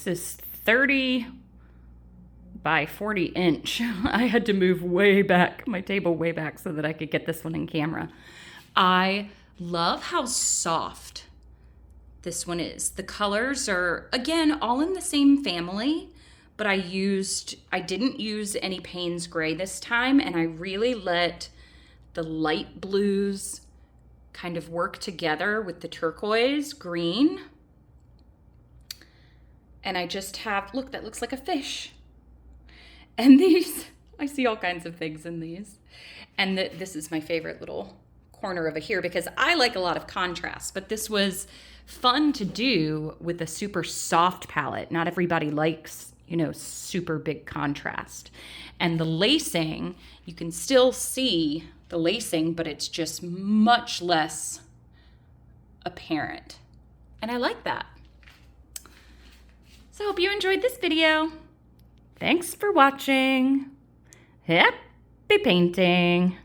This is 30 by 40 inch. I had to move way back, my table way back so that I could get this one in camera. I love how soft this one is. The colors are, again, all in the same family, but I didn't use any Payne's Gray this time, and I really let the light blues kind of work together with the turquoise green. And I just have, look, that looks like a fish. And these, I see all kinds of things in these. And this is my favorite little corner over here because I like a lot of contrast, but this was fun to do with a super soft palette. Not everybody likes, super big contrast. And the lacing, you can still see the lacing, but it's just much less apparent. And I like that. So I hope you enjoyed this video. Thanks for watching. Happy painting.